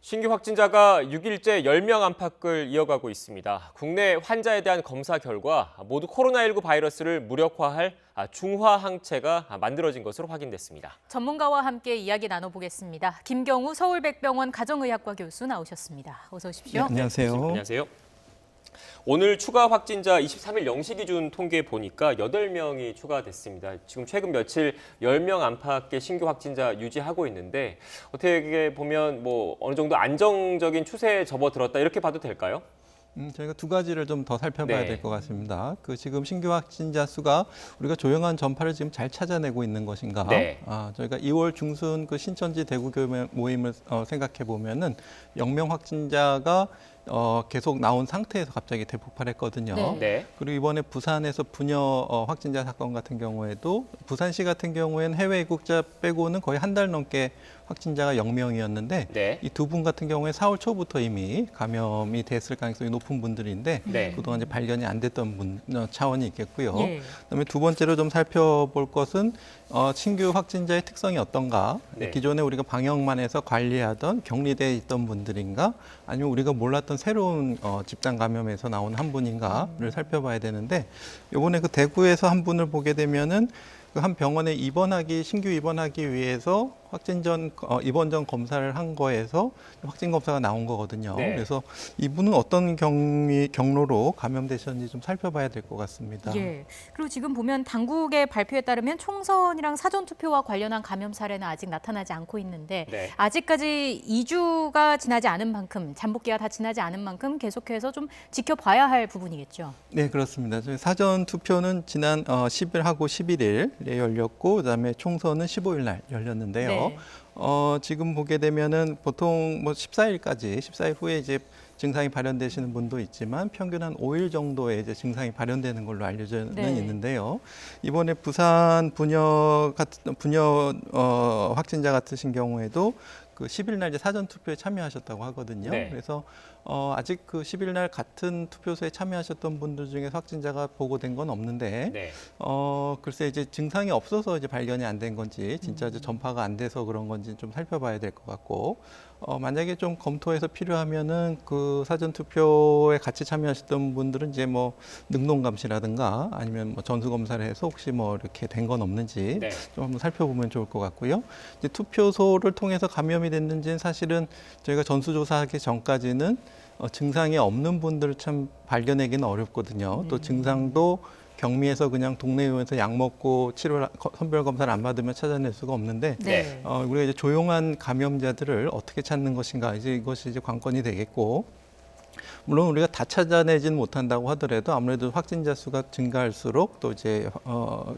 신규 확진자가 6일째 10명 안팎을 이어가고 있습니다. 국내 환자에 대한 검사 결과 모두 코로나19 바이러스를 무력화할 중화 항체가 만들어진 것으로 확인됐습니다. 전문가와 함께 이야기 나눠보겠습니다. 김경우 서울백병원 가정의학과 교수 나오셨습니다. 어서 오십시오. 네, 안녕하세요. 안녕하세요. 오늘 추가 확진자 23일 0시 기준 통계 보니까 8명이 추가됐습니다. 지금 최근 며칠 10명 안팎의 신규 확진자 유지하고 있는데 어떻게 보면 어느 정도 안정적인 추세에 접어들었다 이렇게 봐도 될까요? 저희가 두 가지를 좀 더 살펴봐야 네. 될 것 같습니다. 지금 신규 확진자 수가 우리가 조용한 전파를 지금 잘 찾아내고 있는 것인가? 네. 저희가 2월 중순 신천지 대구교회 모임을 생각해 보면은 0명 확진자가 계속 나온 상태에서 갑자기 대폭발했거든요. 네. 네. 그리고 이번에 부산에서 부녀 확진자 사건 같은 경우에도 부산시 같은 경우에는 해외 입국자 빼고는 거의 한 달 넘게 확진자가 0명이었는데 네. 이 두 분 같은 경우에 4월 초부터 이미 감염이 됐을 가능성이 높은 분들인데 네. 그동안 이제 발견이 안 됐던 분 차원이 있겠고요. 예. 그다음에 두 번째로 좀 살펴볼 것은 신규 확진자의 특성이 어떤가? 네. 기존에 우리가 방역만 해서 관리하던 격리돼 있던 분들인가? 아니면 우리가 몰랐던 새로운 집단 감염에서 나온 한 분인가를 살펴봐야 되는데 이번에 그 대구에서 한 분을 보게 되면은 그 한 병원에 신규 입원하기 위해서 입원 전 검사를 한 거에서 확진 검사가 나온 거거든요. 네. 그래서 이분은 어떤 경로로 감염되셨는지 좀 살펴봐야 될 것 같습니다. 예. 그리고 지금 보면 당국의 발표에 따르면 총선이랑 사전투표와 관련한 감염 사례는 아직 나타나지 않고 있는데 네. 아직까지 2주가 지나지 않은 만큼, 잠복기가 다 지나지 않은 만큼 계속해서 좀 지켜봐야 할 부분이겠죠. 네, 그렇습니다. 저희 사전 투표는 지난 10일하고 11일에 열렸고 그다음에 총선은 15일 날 열렸는데요. 네. 지금 보게 되면은 보통 14일 후에 이제 증상이 발현되시는 분도 있지만 평균 한 5일 정도에 이제 증상이 발현되는 걸로 알려져는 네. 있는데요. 이번에 부산 부녀 확진자 같으신 경우에도 그 10일 날 이제 사전 투표에 참여하셨다고 하거든요. 네. 그래서 아직 그 10일 날 같은 투표소에 참여하셨던 분들 중에 확진자가 보고된 건 없는데 네. 글쎄 이제 증상이 없어서 이제 발견이 안 된 건지 진짜 이제 전파가 안 돼서 그런 건지 좀 살펴봐야 될 것 같고 만약에 좀 검토해서 필요하면은 그 사전 투표에 같이 참여하셨던 분들은 이제 능동 감시라든가 아니면 전수 검사를 해서 혹시 이렇게 된 건 없는지 네. 좀 한번 살펴보면 좋을 것 같고요. 이제 투표소를 통해서 감염이 됐는지는 사실은 저희가 전수조사하기 전까지는 증상이 없는 분들을 참 발견하기는 어렵거든요. 또 증상도 격리해서 그냥 동네 의원에서 약 먹고 선별 검사를 안 받으면 찾아낼 수가 없는데 네. 우리가 이제 조용한 감염자들을 어떻게 찾는 것인가 이것이 이제 관건이 되겠고. 물론 우리가 다 찾아내지는 못한다고 하더라도 아무래도 확진자 수가 증가할수록 또 이제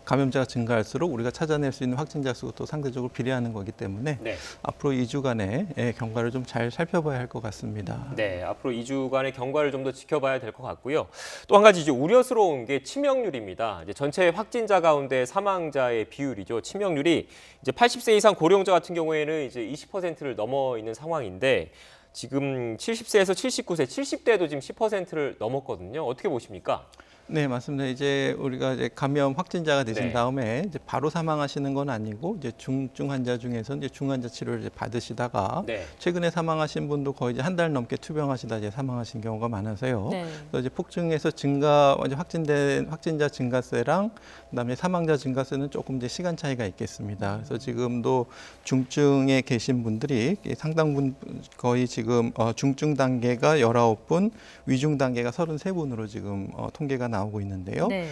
감염자가 증가할수록 우리가 찾아낼 수 있는 확진자 수가 또 상대적으로 비례하는 거기 때문에 네. 앞으로 2주간의 경과를 좀 잘 살펴봐야 할 것 같습니다. 네, 앞으로 2주간의 경과를 좀 더 지켜봐야 될 것 같고요. 또 한 가지 이제 우려스러운 게 치명률입니다. 이제 전체 확진자 가운데 사망자의 비율이죠. 치명률이 이제 80세 이상 고령자 같은 경우에는 이제 20%를 넘어 있는 상황인데 지금 70세에서 79세, 70대도 지금 10%를 넘었거든요. 어떻게 보십니까? 네, 맞습니다. 이제 우리가 이제 감염 확진자가 되신 네. 다음에 이제 바로 사망하시는 건 아니고 이제 중증 환자 중에서 이제 중환자 치료를 이제 받으시다가 네. 최근에 사망하신 분도 거의 이제 한 달 넘게 투병하시다 이제 사망하신 경우가 많아서요. 네. 그래서 이제 폭증해서 이제 확진된 확진자 증가세랑 그다음에 사망자 증가세는 조금 이제 시간 차이가 있겠습니다. 그래서 지금도 중증에 계신 분들이 상당 거의 지금 중증 단계가 19분, 위중 단계가 33분으로 지금 통계가 나오고 있는데요. 네.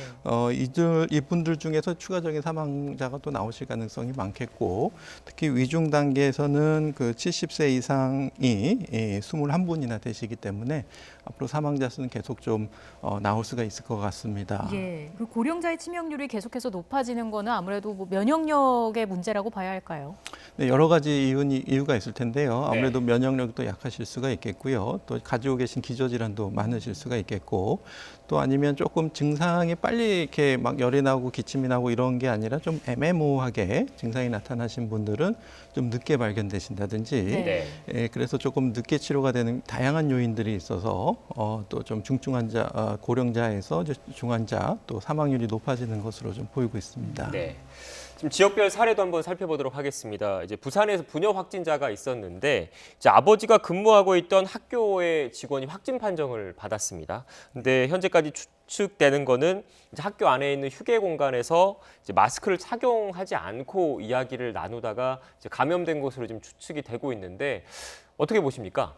이분들 중에서 추가적인 사망자가 또 나오실 가능성이 많겠고, 특히 위중 단계에서는 그 70세 이상이 21분이나 되시기 때문에 앞으로 사망자 수는 계속 좀 나올 수가 있을 것 같습니다. 예. 그 고령자의 치명률이 계속해서 높아지는 거는 아무래도 면역력의 문제라고 봐야 할까요? 네, 여러 가지 이유가 있을 텐데요. 아무래도 네. 면역력도 약하실 수가 있겠고요. 또 가지고 계신 기저질환도 많으실 수가 있겠고, 또 아니면 조금 증상이 빨리 이렇게 막 열이 나고 기침이 나고 이런 게 아니라 좀 애매모호하게 증상이 나타나신 분들은 좀 늦게 발견되신다든지, 네. 예, 그래서 조금 늦게 치료가 되는 다양한 요인들이 있어서 또 좀 중증 환자, 고령자에서 이제 중환자 또 사망률이 높아지는 것으로 좀 보이고 있습니다. 네. 지금 지역별 사례도 한번 살펴보도록 하겠습니다. 이제 부산에서 부녀 확진자가 있었는데 이제 아버지가 근무하고 있던 학교의 직원이 확진 판정을 받았습니다. 근데 현재까지 추측되는 거는 이제 학교 안에 있는 휴게 공간에서 이제 마스크를 착용하지 않고 이야기를 나누다가 이제 감염된 것으로 지금 추측이 되고 있는데 어떻게 보십니까?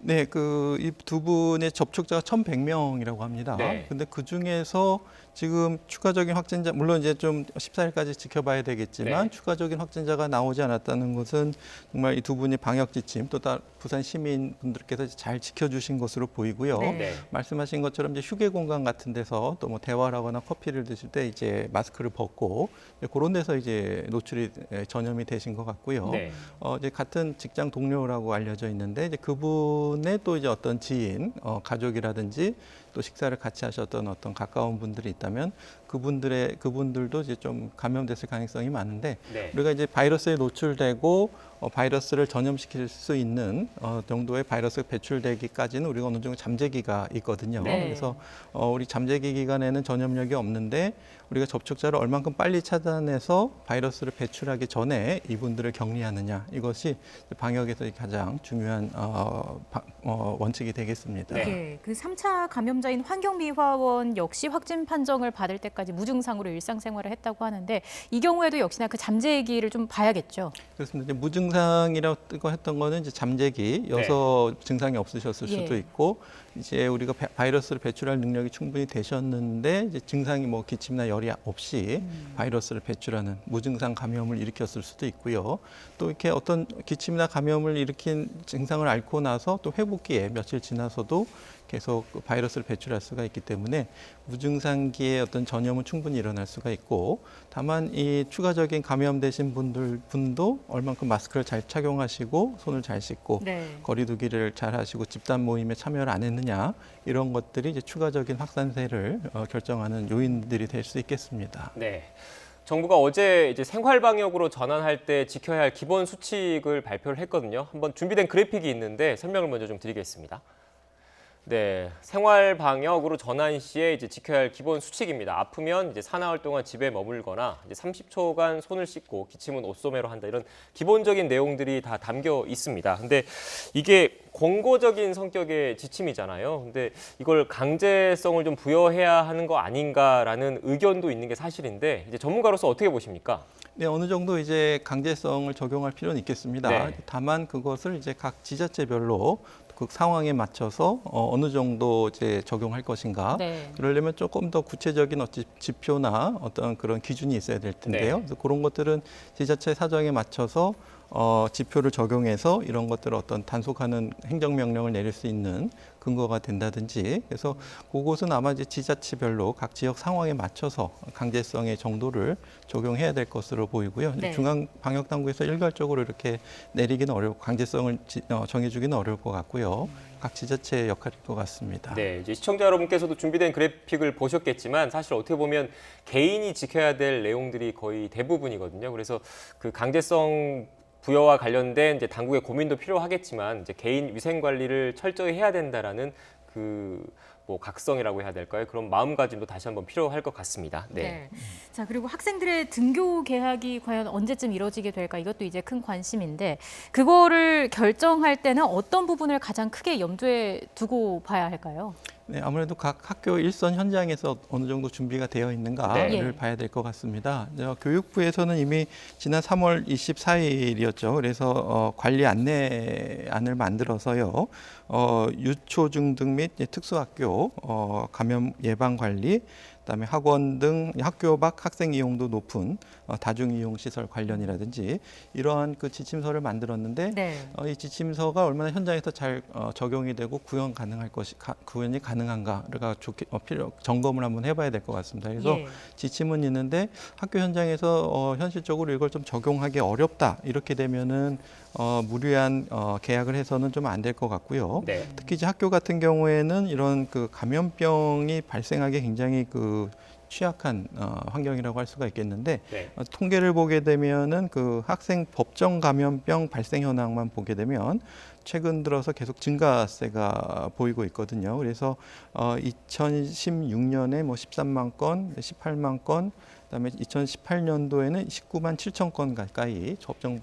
네, 이 두 분의 접촉자가 1,100명이라고 합니다. 네. 근데 그 중에서 지금 추가적인 확진자, 물론 이제 좀 14일까지 지켜봐야 되겠지만 네. 추가적인 확진자가 나오지 않았다는 것은 정말 이 두 분이 방역 지침 또 부산 시민분들께서 잘 지켜주신 것으로 보이고요. 네. 네. 말씀하신 것처럼 이제 휴게 공간 같은 데서 또 뭐 대화를 하거나 커피를 드실 때 이제 마스크를 벗고 그런 데서 이제 노출이 전염이 되신 것 같고요. 네. 이제 같은 직장 동료라고 알려져 있는데 이제 그분의 또 이제 어떤 지인, 가족이라든지 또 식사를 같이 하셨던 어떤 가까운 분들이 있다면 그분들도 이제 좀 감염됐을 가능성이 많은데 네. 우리가 이제 바이러스에 노출되고 바이러스를 전염시킬 수 있는 정도의 바이러스가 배출되기까지는 우리가 어느 정도 잠재기가 있거든요. 네. 그래서 우리 잠재기 기간에는 전염력이 없는데 우리가 접촉자를 얼만큼 빨리 차단해서 바이러스를 배출하기 전에 이분들을 격리하느냐 이것이 방역에서 가장 중요한 원칙이 되겠습니다. 네. 예, 그 3차 감염자인 환경미화원 역시 확진 판정을 받을 때까지 무증상으로 일상생활을 했다고 하는데 이 경우에도 역시나 그 잠재기를 좀 봐야겠죠. 그렇습니다. 이제 무증상이라고 했던 거는 이제 잠재기여서 증상이 없으셨을 예. 수도 있고 이제 우리가 바이러스를 배출할 능력이 충분히 되셨는데 이제 증상이 뭐 기침이나 열이 없이 바이러스를 배출하는 무증상 감염을 일으켰을 수도 있고요. 또 이렇게 어떤 기침이나 감염을 일으킨 증상을 앓고 나서 또 회복기에 며칠 지나서도 계속 바이러스를 배출할 수가 있기 때문에 무증상기의 어떤 전염은 충분히 일어날 수가 있고 다만 이 추가적인 감염되신 분도 얼만큼 마스크를 잘 착용하시고 손을 잘 씻고 네. 거리 두기를 잘 하시고 집단 모임에 참여를 안 했느냐 이런 것들이 이제 추가적인 확산세를 결정하는 요인들이 될 수 있겠습니다. 네. 정부가 어제 이제 생활 방역으로 전환할 때 지켜야 할 기본 수칙을 발표를 했거든요. 한번 준비된 그래픽이 있는데 설명을 먼저 좀 드리겠습니다. 네, 생활 방역으로 전환 시에 이제 지켜야 할 기본 수칙입니다. 아프면 이제 사나흘 동안 집에 머물거나 이제 30초간 손을 씻고 기침은 옷소매로 한다. 이런 기본적인 내용들이 다 담겨 있습니다. 근데 이게 권고적인 성격의 지침이잖아요. 근데 이걸 강제성을 좀 부여해야 하는 거 아닌가라는 의견도 있는 게 사실인데 이제 전문가로서 어떻게 보십니까? 네, 어느 정도 이제 강제성을 적용할 필요는 있겠습니다. 네. 다만 그것을 이제 각 지자체별로 그 상황에 맞춰서 어느 정도 이제 적용할 것인가. 네. 그러려면 조금 더 구체적인 지표나 어떤 그런 기준이 있어야 될 텐데요. 네. 그래서 그런 것들은 지자체 사정에 맞춰서 지표를 적용해서 이런 것들을 어떤 단속하는 행정명령을 내릴 수 있는 근거가 된다든지 그래서 그것은 아마 이제 지자체별로 각 지역 상황에 맞춰서 강제성의 정도를 적용해야 될 것으로 보이고요. 네. 중앙방역당국에서 일괄적으로 이렇게 내리기는 어렵고 강제성을 정해주기는 어려울 것 같고요. 각 지자체의 역할일 것 같습니다. 네, 이제 시청자 여러분께서도 준비된 그래픽을 보셨겠지만 사실 어떻게 보면 개인이 지켜야 될 내용들이 거의 대부분이거든요. 그래서 그 강제성 부여와 관련된 이제 당국의 고민도 필요하겠지만 이제 개인 위생 관리를 철저히 해야 된다라는 그 뭐 각성이라고 해야 될까요? 그런 마음가짐도 다시 한번 필요할 것 같습니다. 네. 자, 그리고 학생들의 등교 개학이 과연 언제쯤 이루어지게 될까? 이것도 이제 큰 관심인데 그거를 결정할 때는 어떤 부분을 가장 크게 염두에 두고 봐야 할까요? 네, 아무래도 각 학교 일선 현장에서 어느 정도 준비가 되어 있는가를 네. 예. 봐야 될 것 같습니다. 교육부에서는 이미 지난 3월 24일이었죠. 그래서 관리 안내안을 만들어서요. 유초중 등 및 특수학교 감염 예방 관리, 그다음에 학원 등 학교 밖 학생 이용도 높은 다중 이용 시설 관련이라든지 이러한 그 지침서를 만들었는데 네. 이 지침서가 얼마나 현장에서 잘 적용이 되고 구현이 가능한가를 점검을 한번 해봐야 될 것 같습니다. 그래서 예. 지침은 있는데 학교 현장에서 현실적으로 이걸 좀 적용하기 어렵다 이렇게 되면은 무리한 계약을 해서는 좀 안 될 것 같고요. 네. 특히 이제 학교 같은 경우에는 이런 그 감염병이 발생하기 굉장히 그 취약한 환경이라고 할 수가 있겠는데 네. 통계를 보게 되면은 그 학생 법정 감염병 발생 현황만 보게 되면 최근 들어서 계속 증가세가 보이고 있거든요. 그래서 2016년에 뭐 13만 건, 18만 건, 그다음에 2018년도에는 19만 7천 건 가까이 접종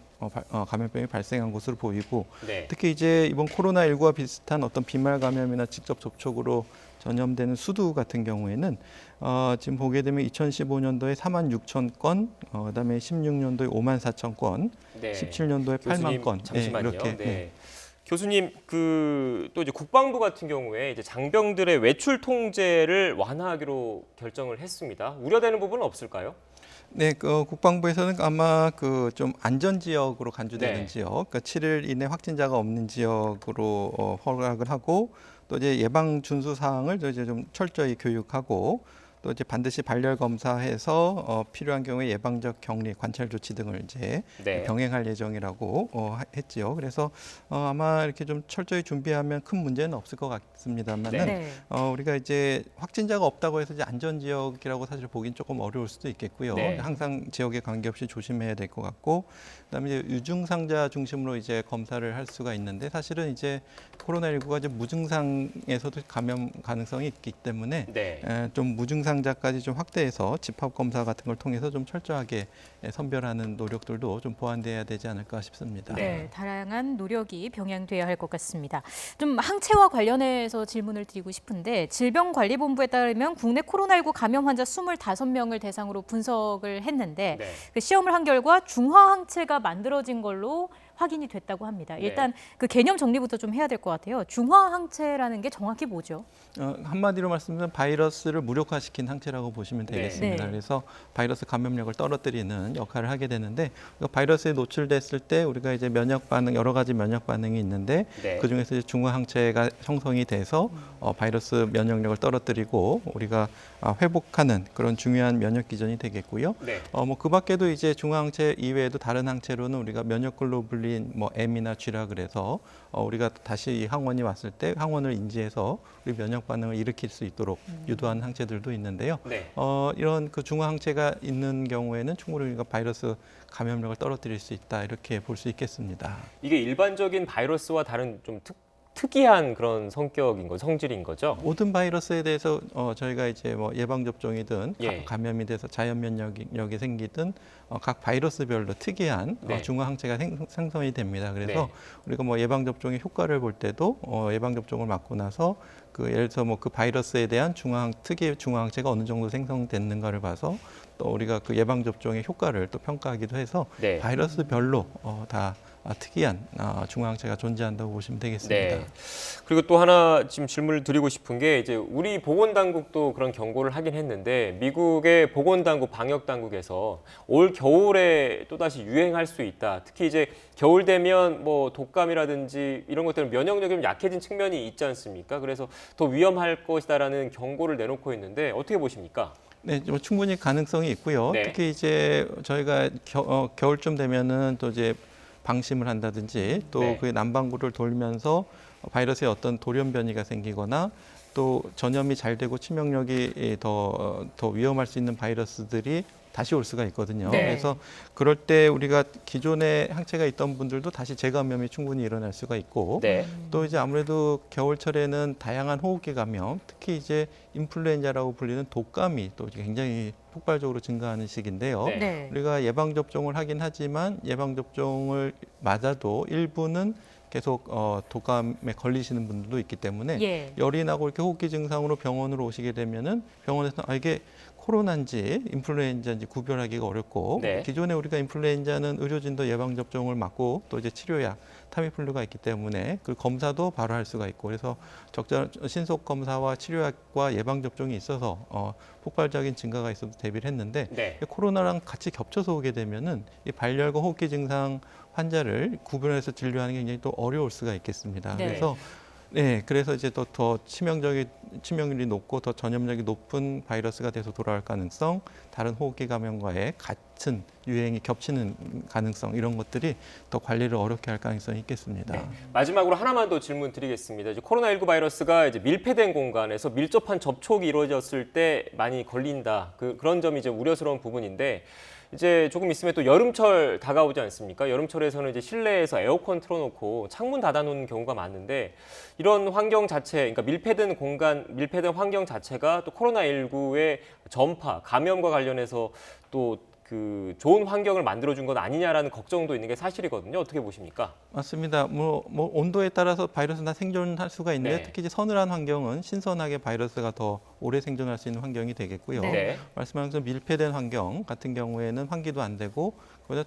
감염병이 발생한 것으로 보이고 네. 특히 이제 이번 코로나19와 비슷한 어떤 비말 감염이나 직접 접촉으로 전염되는 수두 같은 경우에는 지금 보게 되면 2015년도에 4만 6천 건, 그다음에 16년도에 5만 4천 건, 네. 17년도에 8만 교수님, 건. 잠시만요. 이렇게. 네. 교수님, 또 이제 국방부 같은 경우에 이제 장병들의 외출 통제를 완화하기로 결정을 했습니다. 우려되는 부분은 없을까요? 네, 국방부에서는 아마 그 좀 안전 지역으로 간주되는 네. 지역, 그러니까 7일 이내 확진자가 없는 지역으로 허락을 하고 또 이제 예방 준수 사항을 또 이제 좀 철저히 교육하고 또 이제 반드시 발열 검사해서 필요한 경우에 예방적 격리, 관찰 조치 등을 이제 네. 병행할 예정이라고 했지요. 그래서 아마 이렇게 좀 철저히 준비하면 큰 문제는 없을 것 같습니다만은 네. 우리가 이제 확진자가 없다고 해서 이제 안전 지역이라고 사실 보긴 조금 어려울 수도 있겠고요. 네. 항상 지역에 관계없이 조심해야 될 것 같고, 그다음에 이제 유증상자 중심으로 이제 검사를 할 수가 있는데 사실은 이제 코로나19가 이제 무증상에서도 감염 가능성이 있기 때문에 네. 좀 무증상자까지 좀 확대해서 집합 검사 같은 걸 통해서 좀 철저하게 선별하는 노력들도 좀 보완돼야 되지 않을까 싶습니다. 네, 다양한 노력이 병행돼야 할 것 같습니다. 좀 항체와 관련해서 질문을 드리고 싶은데 질병관리본부에 따르면 국내 코로나19 감염 환자 25명을 대상으로 분석을 했는데 네. 그 시험을 한 결과 중화 항체가 만들어진 걸로 확인이 됐다고 합니다. 일단 그 개념 정리부터 좀 해야 될 것 같아요. 중화 항체라는 게 정확히 뭐죠? 한마디로 말씀드리면 바이러스를 무력화시킨 항체라고 보시면 되겠습니다. 네. 그래서 바이러스 감염력을 떨어뜨리는 역할을 하게 되는데 바이러스에 노출됐을 때 우리가 이제 면역 반응 여러 가지 면역 반응이 있는데 네. 그 중에서 중화 항체가 형성이 돼서 바이러스 면역력을 떨어뜨리고 우리가 회복하는 그런 중요한 면역 기전이 되겠고요. 네. 뭐 그 밖에도 이제 중화 항체 이외에도 다른 항체로는 우리가 면역 글로불린 뭐 M이나 G라 그래서 우리가 다시 이 항원이 왔을 때 항원을 인지해서 우리 면역 반응을 일으킬 수 있도록 유도하는 항체들도 있는데요. 네. 이런 그 중화 항체가 있는 경우에는 충분히 우리가 바이러스 감염력을 떨어뜨릴 수 있다 이렇게 볼 수 있겠습니다. 이게 일반적인 바이러스와 다른 좀 특이한 그런 성질인 거죠? 모든 바이러스에 대해서 저희가 이제 뭐 예방 접종이든 예. 감염이 돼서 자연 면역력이 생기든 각 바이러스별로 특이한 네. 중화 항체가 생성이 됩니다. 그래서 네. 우리가 뭐 예방 접종의 효과를 볼 때도 예방 접종을 맞고 나서 그 예를 들어서 뭐 그 바이러스에 대한 특이의 중화 항체가 어느 정도 생성됐는가를 봐서 또 우리가 그 예방 접종의 효과를 또 평가하기도 해서 네. 바이러스별로 다 특이한 중화 항체가 존재한다고 보시면 되겠습니다. 네. 그리고 또 하나 지금 질문을 드리고 싶은 게 이제 우리 보건당국도 그런 경고를 하긴 했는데 미국의 보건당국, 방역당국에서 올 겨울에 또다시 유행할 수 있다. 특히 이제 겨울 되면 뭐 독감이라든지 이런 것들은 면역력이 좀 약해진 측면이 있지 않습니까? 그래서 더 위험할 것이다라는 경고를 내놓고 있는데 어떻게 보십니까? 네, 뭐 충분히 가능성이 있고요. 네. 특히 이제 저희가 겨울쯤 되면은 또 이제 방심을 한다든지 또 네. 그 난방구를 돌면서 바이러스의 어떤 돌연 변이가 생기거나 또 전염이 잘 되고 치명력이 더 위험할 수 있는 바이러스들이 다시 올 수가 있거든요. 네. 그래서 그럴 때 우리가 기존에 항체가 있던 분들도 다시 재감염이 충분히 일어날 수가 있고 네. 또 이제 아무래도 겨울철에는 다양한 호흡기 감염, 특히 이제 인플루엔자라고 불리는 독감이 또 굉장히 폭발적으로 증가하는 시기인데요. 네. 네. 우리가 예방 접종을 하긴 하지만 예방 접종을 맞아도 일부는 계속 독감에 걸리시는 분들도 있기 때문에 예. 열이 나고 이렇게 호흡기 증상으로 병원으로 오시게 되면은 병원에서 이게 코로나인지 인플루엔자인지 구별하기가 어렵고 네. 기존에 우리가 인플루엔자는 의료진도 예방 접종을 맞고 또 이제 치료약 타미플루가 있기 때문에 그 검사도 바로 할 수가 있고 그래서 신속 검사와 치료약과 예방 접종이 있어서 폭발적인 증가가 있어도 대비를 했는데 네. 코로나랑 같이 겹쳐서 오게 되면은 이 발열과 호흡기 증상 환자를 구분해서 진료하는 게 굉장히 또 어려울 수가 있겠습니다. 네. 그래서 이제 또 더 치명률이 높고 더 전염력이 높은 바이러스가 돼서 돌아올 가능성, 다른 호흡기 감염과의 같은 유행이 겹치는 가능성 이런 것들이 더 관리를 어렵게 할 가능성이 있겠습니다. 네. 마지막으로 하나만 더 질문 드리겠습니다. 이제 코로나19 바이러스가 이제 밀폐된 공간에서 밀접한 접촉이 이루어졌을 때 많이 걸린다. 그런 점이 이제 우려스러운 부분인데 이제 조금 있으면 또 여름철 다가오지 않습니까? 여름철에서는 이제 실내에서 에어컨 틀어놓고 창문 닫아놓는 경우가 많은데 이런 환경 자체, 그러니까 밀폐된 공간, 밀폐된 환경 자체가 또 코로나19의 전파, 감염과 관련해서 또 그 좋은 환경을 만들어준 것 아니냐라는 걱정도 있는 게 사실이거든요. 어떻게 보십니까? 맞습니다. 뭐 온도에 따라서 바이러스는 다 생존할 수가 있는데 네. 특히 이제 서늘한 환경은 신선하게 바이러스가 더 오래 생존할 수 있는 환경이 되겠고요. 네. 말씀하신 것처럼 밀폐된 환경 같은 경우에는 환기도 안 되고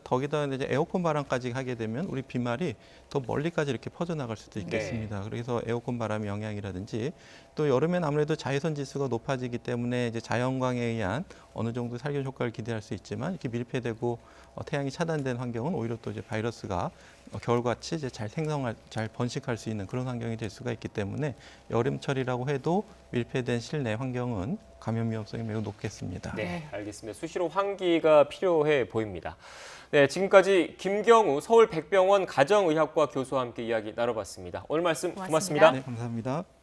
거기다 이제 에어컨 바람까지 하게 되면 우리 비말이 더 멀리까지 이렇게 퍼져나갈 수도 있겠습니다. 그래서 에어컨 바람의 영향이라든지 또 여름엔 아무래도 자외선 지수가 높아지기 때문에 이제 자연광에 의한 어느 정도 살균 효과를 기대할 수 있지만 이렇게 밀폐되고 태양이 차단된 환경은 오히려 또 이제 바이러스가 겨울같이 이제 잘 번식할 수 있는 그런 환경이 될 수가 있기 때문에 여름철이라고 해도 밀폐된 실내 환경은 감염 위험성이 매우 높겠습니다. 네, 알겠습니다. 수시로 환기가 필요해 보입니다. 네, 지금까지 김경우 서울 백병원 가정의학과 교수와 함께 이야기 나눠봤습니다. 오늘 말씀 고맙습니다. 고맙습니다. 네, 감사합니다.